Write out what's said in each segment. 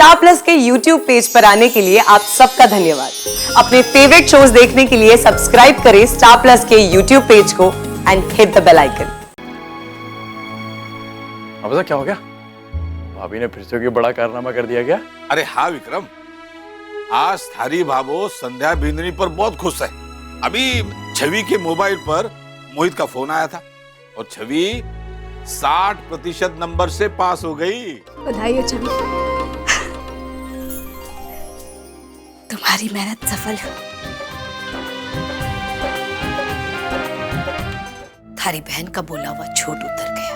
Star Plus के YouTube page पर आने के लिए आप सबका धन्यवाद। अपने फेवरेट शोज देखने के लिए सब्सक्राइब करें स्टार प्लस के YouTube पेज को and hit the bell icon. अब पता क्या हो गया? भाभी ने फिर से कोई बड़ा कारनामा कर दिया क्या? अरे हाँ विक्रम, आज थारी भाभो संध्या बिंदनी पर बहुत खुश है। अभी छवि के मोबाइल पर मोहित का फोन आया था और छवि 60% नंबर से पास हो गई। बधाई हो छवि, तुम्हारी मेहनत सफल हो। थारी बहन का बोला हुआ झूठ उतर गया।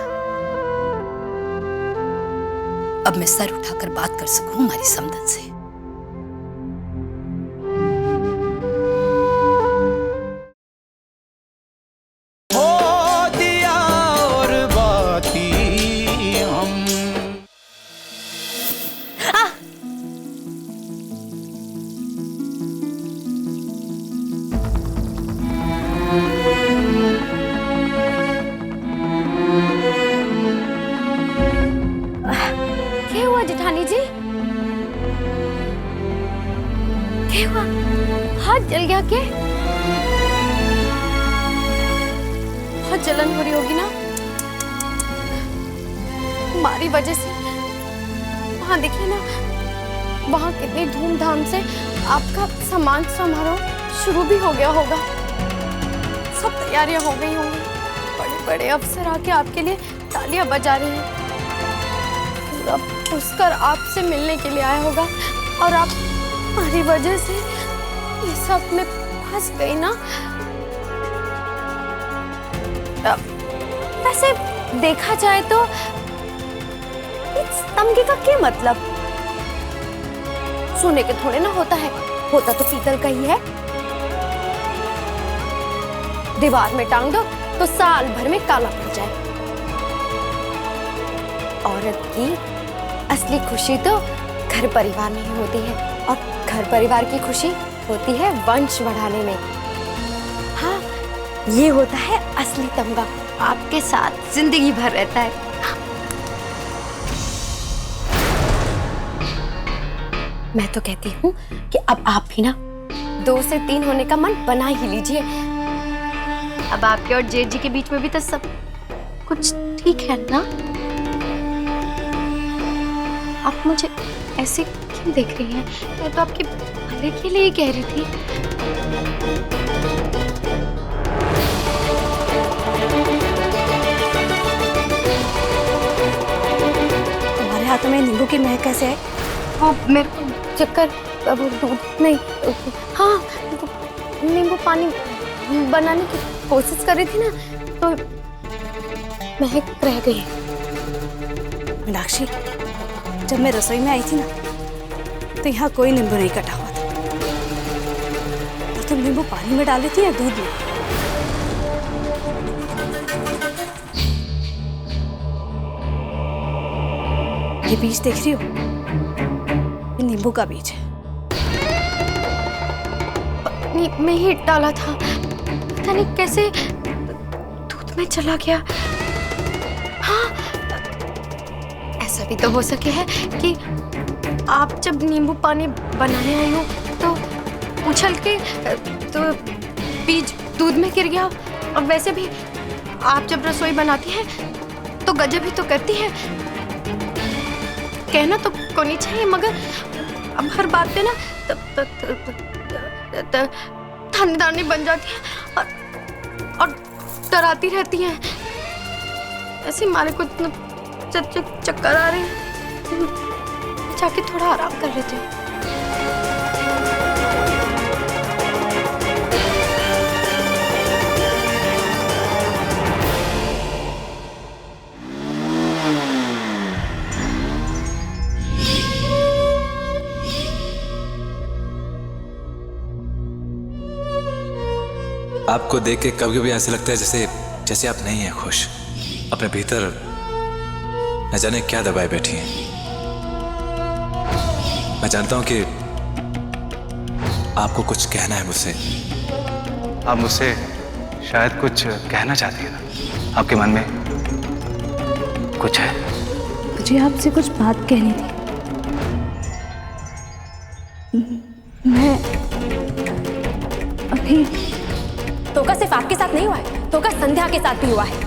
अब मैं सर उठाकर बात कर सकूं हमारी समधन से। हाथ जल गया क्या? बहुत जलन हो रही होगी ना हमारी वजह से। वहां देखिए ना, वहां कितनी धूमधाम से आपका सम्मान समारोह शुरू भी हो गया होगा। सब तैयारियां हो गई होंगी। बड़े बड़े अफसर आके आपके लिए तालियां बजा रहे हैं। पूरा पुष्कर आपसे मिलने के लिए आया होगा और आप हमारी वजह से ये सब में फंस गई ना। वैसे देखा जाए तो इस तमगे का क्या मतलब? सोने के थोड़े ना होता है, होता तो पीतल का ही है। दीवार में टांग दो तो साल भर में काला पड़ जाए। औरत की असली खुशी तो घर परिवार में ही होती है और घर परिवार की खुशी होती है वंश बढ़ाने में। हाँ, ये होता है असली तमगा, आपके साथ जिंदगी भर रहता है। मैं तो कहती हूँ कि अब आप भी ना 2 से 3 होने का मन बना ही लीजिए। अब आपके और जेठ जी के बीच में भी तो सब कुछ ठीक है ना? आप मुझे ऐसे क्यों देख रही हैं? मैं तो आपके भले के लिए ही कह रही थी। तुम्हारे हाथों में नींबू की महक कैसे है? हाँ, मेरे को चक्कर, वो दूध नहीं, हाँ नींबू पानी बनाने की कोशिश कर रही थी ना तो महक रह गई। मीनाक्षी, जब मैं रसोई में आई थी ना तो यहाँ कोई नींबू नहीं कटा हुआ था। तो तुम नींबू पानी में डाली थी या दूध में? ये बीज देख रही हो? ये नींबू का बीज है। पानी में ही डाला था, पता नहीं कैसे दूध में चला गया। हाँ, ऐसा भी तो हो सके है कि आप जब नींबू पानी बनाने आई हो तो उछल के तो बीज दूध में गिर गया। और वैसे भी आप जब रसोई बनाती हैं तो गजब ही तो करती हैं। कहना तो को नहीं चाहिए, मगर अब हर बात पे ना थानेदारनी बन जाती है और डराती रहती हैं। ऐसे हमारे को इतना चक्कर आ रहे हैं, जाके थोड़ा आराम कर लेते हैं। आपको देख के कभी कभी ऐसे लगता है जैसे आप नहीं हैं खुश। अपने भीतर न जाने क्या दबाए बैठी हैं। मैं जानता हूं कि आपको कुछ कहना है मुझसे। आप मुझसे शायद कुछ कहना चाहती हैं। आपके मन में कुछ है? मुझे आपसे कुछ बात कहनी थी। मैं अभी धोखा सिर्फ आपके साथ नहीं हुआ है, धोखा संध्या के साथ भी हुआ है।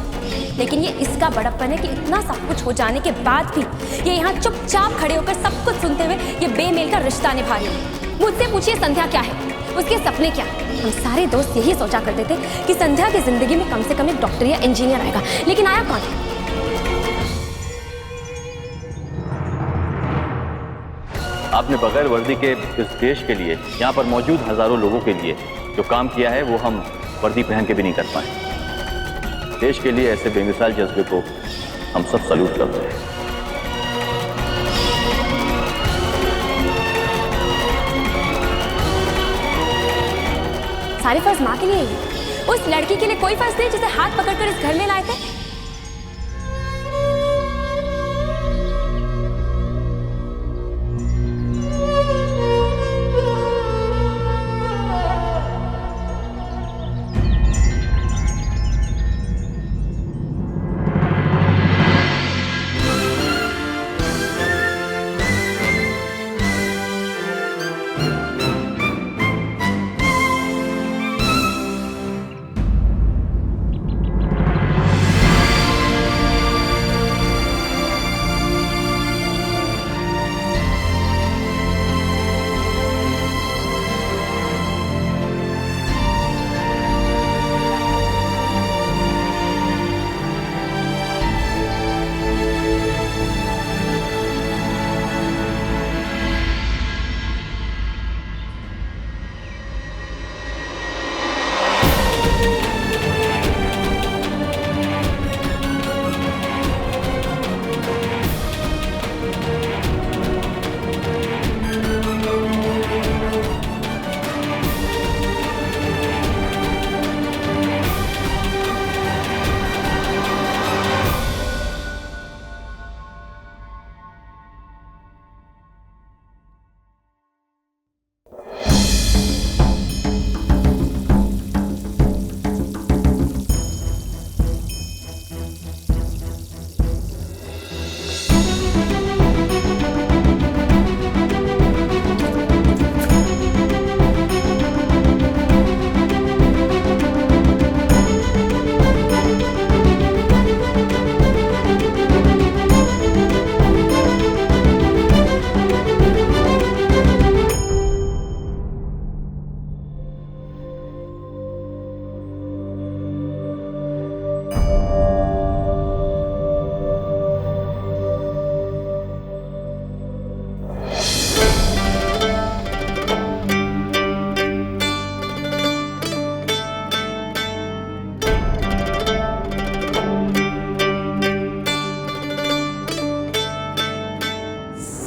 लेकिन ये इसका बड़प्पन है कि इतना सब कुछ हो जाने के बाद भी ये यहाँ चुपचाप खड़े होकर सब कुछ सुनते हुए ये बेमेल का रिश्ता निभा रही है। मुझसे पूछिए संध्या क्या है, उसके सपने क्या? हम सारे दोस्त यही सोचा करते थे कि संध्या की जिंदगी में कम से कम एक डॉक्टर या इंजीनियर आएगा, लेकिन आया कौन? आपने बगैर वर्दी के इस देश के लिए, यहाँ पर मौजूद हजारों लोगों के लिए जो काम किया है वो हम वर्दी पहन के भी नहीं कर पाए। देश के लिए ऐसे बेमिसाल जज्बे को हम सब सल्यूट करते हैं। सारे फर्ज माँ के लिए ही, उस लड़की के लिए कोई फर्ज नहीं जिसे हाथ पकड़कर इस घर में लाए थे।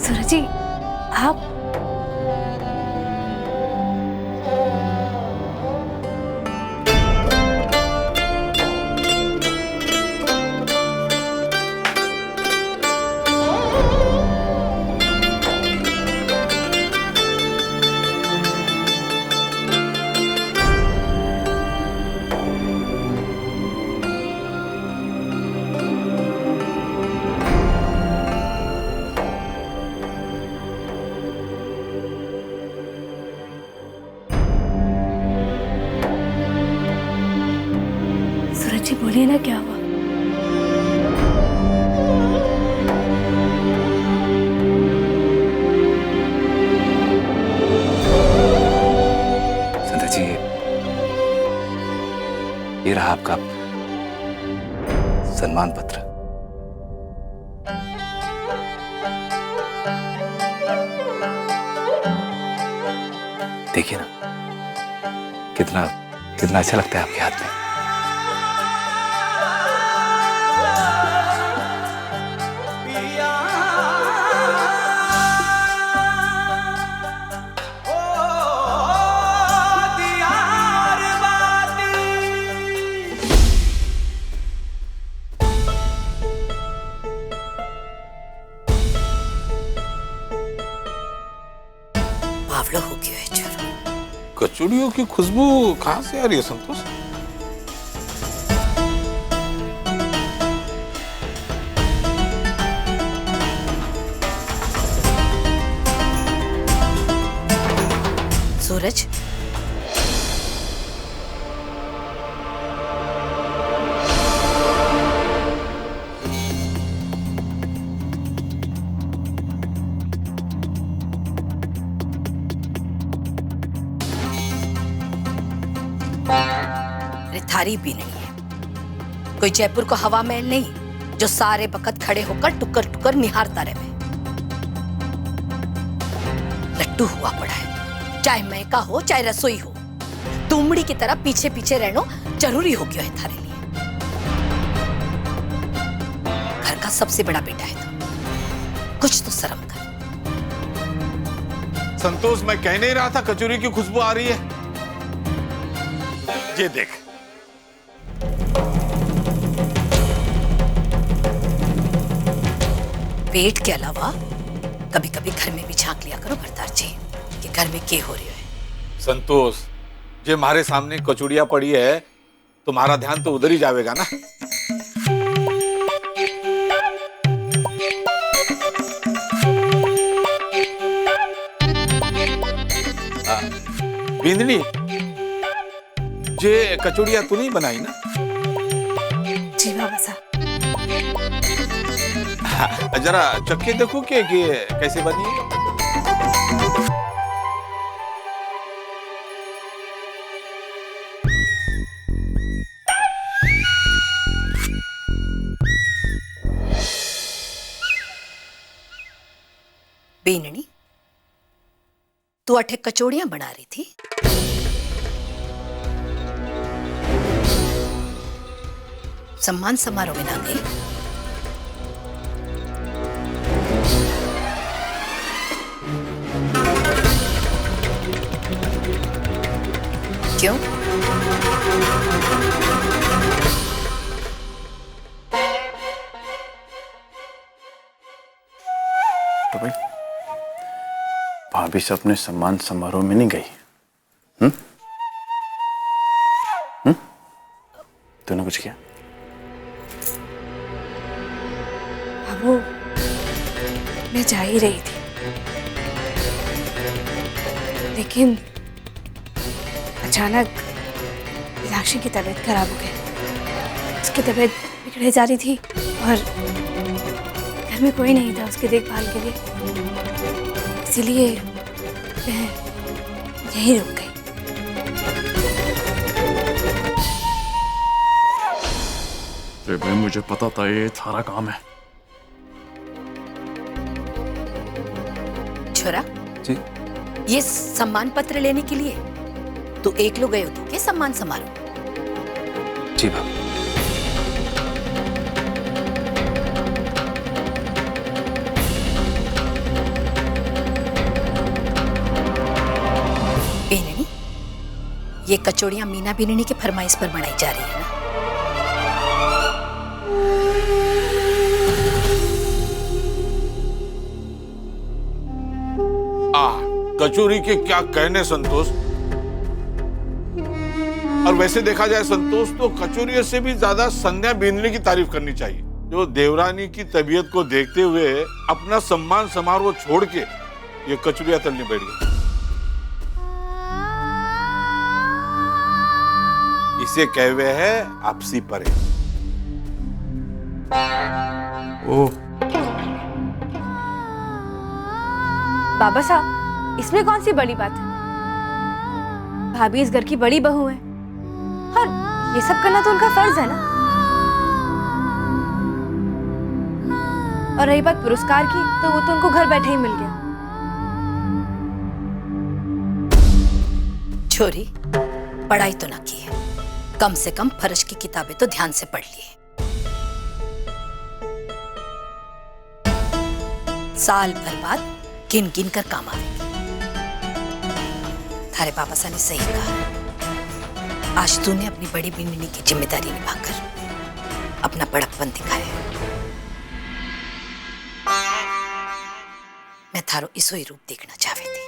सूरज जी, आप जी बोलिए ना, क्या हुआ? संध्या जी, ये रहा आपका सम्मान पत्र। देखिए ना, कितना कितना अच्छा लगता है आपके हाथ में। बावला हो गया है चलो। कचौड़ियों की खुशबू कहाँ से आ रही है संतोष? सूरज, थारी भी नहीं है। कोई जयपुर को हवा महल नहीं जो सारे वक्त खड़े होकर टुकर टुकर निहारता रहे। लट्टू हुआ पड़ा है, चाहे महका हो चाहे रसोई हो, तुमड़ी की तरह पीछे पीछे रहना जरूरी हो गया है थारे लिए। घर का सबसे बड़ा बेटा है तो कुछ तो शर्म कर। संतोष, मैं कह नहीं रहा था कचौरी की खुशबू आ रही है? ये देख। पेट के अलावा कभी कभी घर में भी झांक लिया करो भरतार जी कि घर में क्या हो रही है। संतोष, जे हमारे सामने कचौड़ियां पड़ी है, तुम्हारा ध्यान तो उधर ही जाएगा ना। बिंदनी, जे कचौड़ियां तू नहीं बनाई ना? जी बाबा साहब। जरा चक्के देखो कि कैसे बनी है। बीननी, तू अठे कचौड़ियां बना रही थी? सम्मान समारोह में ना गई? क्यों? तो भाई भाभी से अपने सम्मान समारोह में नहीं गई? तूने कुछ किया? बाबू, मैं जा ही रही थी, लेकिन अचानक मीनाक्षी की तबीयत खराब हो गई। उसकी तबीयत बिगड़े जा रही थी और घर में कोई नहीं था उसकी देखभाल के लिए, इसीलिए मैं यहीं रुक गई। अरे भाई, मुझे पता था ये थारा काम है। छोरा जी। ये सम्मान पत्र लेने के लिए तू एक लोग गए हो तो के सम्मान समारोह? जी भाभी। बीननी, ये कचौड़ियां मीना बीननी के फरमाइश पर बनाई जा रही है ना? कचौरी के क्या कहने संतोष। और वैसे देखा जाए संतोष, तो कचौरी से भी ज्यादा संध्या बिंदनी की तारीफ करनी चाहिए, जो देवरानी की तबीयत को देखते हुए अपना सम्मान समारोह छोड़ के ये कचौरियां तलने बैठ गई। इसे कहे हुए है आपसी परे। ओ बाबा साहब, इसमें कौन सी बड़ी बात है? भाभी इस घर की बड़ी बहू है और ये सब करना तो उनका फर्ज है ना। और रही बात पुरस्कार की, तो वो तो उनको घर बैठे ही मिल गया। छोरी, पढ़ाई तो ना की है, कम से कम फर्ज की किताबें तो ध्यान से पढ़ ली। साल भर बाद गिन गिन कर काम आएगी। थारे बाबा साहब ने सही कहा, आज तूने अपनी बड़ी बिन्नी की जिम्मेदारी निभाकर अपना बड़प्पन दिखाया है। मैं थारो इसो ही रूप देखना चाहती थी।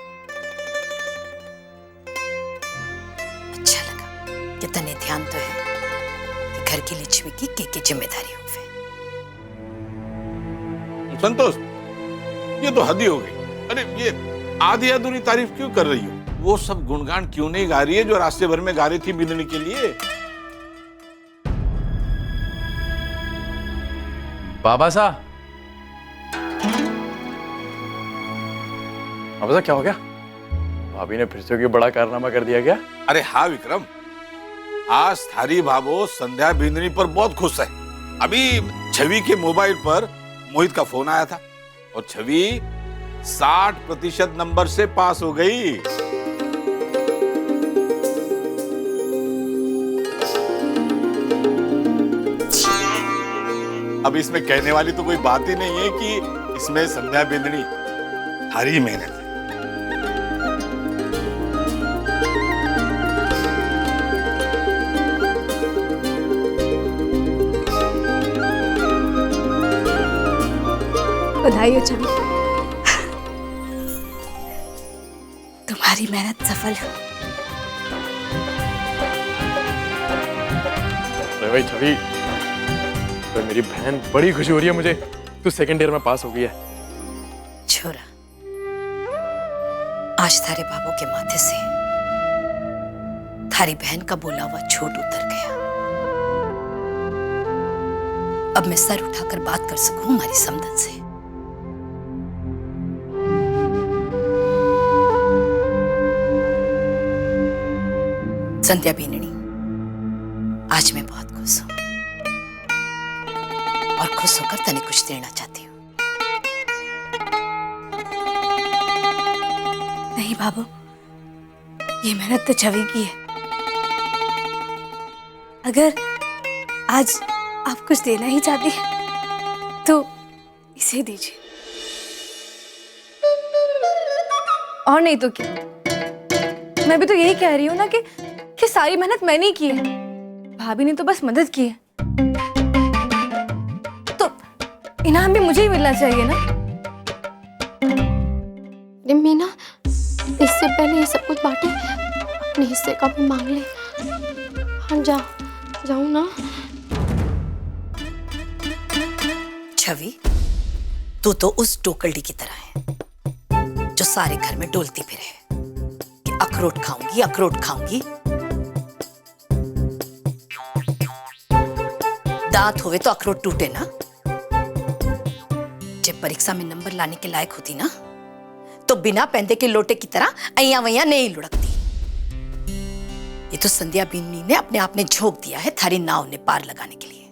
अच्छा लगा कि तने ध्यान तो है कि घर की लक्ष्मी की के जिम्मेदारी हो। संतोष, ये तो हद ही हो गई। अरे ये आधी अधूरी तारीफ क्यों कर रही हो? वो सब गुणगान क्यों नहीं गा रही है जो रास्ते भर में गा रही थी बिंदनी के लिए? बाबा साहब, बाबा साहब क्या हो गया? भाभी ने फिर से कोई बड़ा कारनामा कर दिया क्या? अरे हाँ विक्रम, आज थारी भाभो संध्या बिंदनी पर बहुत खुश है। अभी छवि के मोबाइल पर मोहित का फोन आया था और छवि 60% नंबर से पास हो गई। अब इसमें कहने वाली तो कोई बात ही नहीं है कि इसमें संध्या बिंदनी थारी मेहनत है। बधाई हो छवि, तुम्हारी मेहनत सफल हो। अरे भाई छवि, तो मेरी बहन, बड़ी खुशी हो रही है मुझे, तू सेकंड ईयर में पास हो गई है। छोरा, आज थारे बाबू के माथे से थारी बहन का बोला हुआ झूठ उतर गया। अब मैं सर उठाकर बात कर सकूं हमारी समदन से। संध्या बीननी, आज मैं बहुत खुश हूं और खुश होकर तने कुछ देना चाहती हूँ। नहीं बाबू, ये मेहनत तो छवि की है। अगर आज आप कुछ देना ही चाहती हैं तो इसे दीजिए। और नहीं तो क्या, मैं भी तो यही कह रही हूँ ना कि सारी मेहनत मैंने ही की है, भाभी ने तो बस मदद की है, तो इनाम भी मुझे ही मिलना चाहिए ना। मीना, इससे पहले ये सब कुछ बांटे, अपने हिस्से का भी मांग ले। हाँ जाऊँ ना। छवि, तू तो उस टोकरडी की तरह है जो सारे घर में डोलती फिरे कि अखरोट खाऊंगी, अखरोट खाऊंगी। दांत होवे तो अखरोट टूटे ना। जब परीक्षा में नंबर लाने के लायक होती ना, तो बिना पैंदे के लोटे की तरह अय्या वैया नहीं लुढ़कती। ये तो संध्या बीननी ने अपने आप ने झोंक दिया है थारी नाव ने पार लगाने के लिए।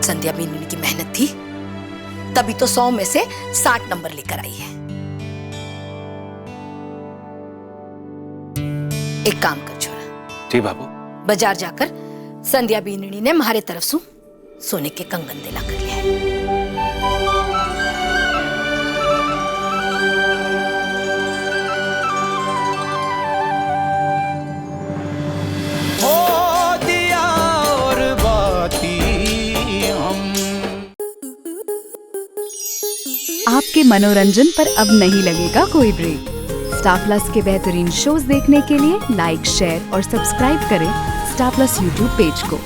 संध्या बीननी की मेहनत थी, तभी तो 100 में से 60 नंबर लेकर आई है। एक काम कर छोरा, जी बाबू। बाजार जाकर संध्या बीननी ने हमारे तरफ से सोने के कंगन दिला कर लिया है। आपके मनोरंजन पर अब नहीं लगेगा कोई ब्रेक। स्टार प्लस के बेहतरीन शोज देखने के लिए लाइक, शेयर और सब्सक्राइब करें स्टार प्लस यूट्यूब पेज को।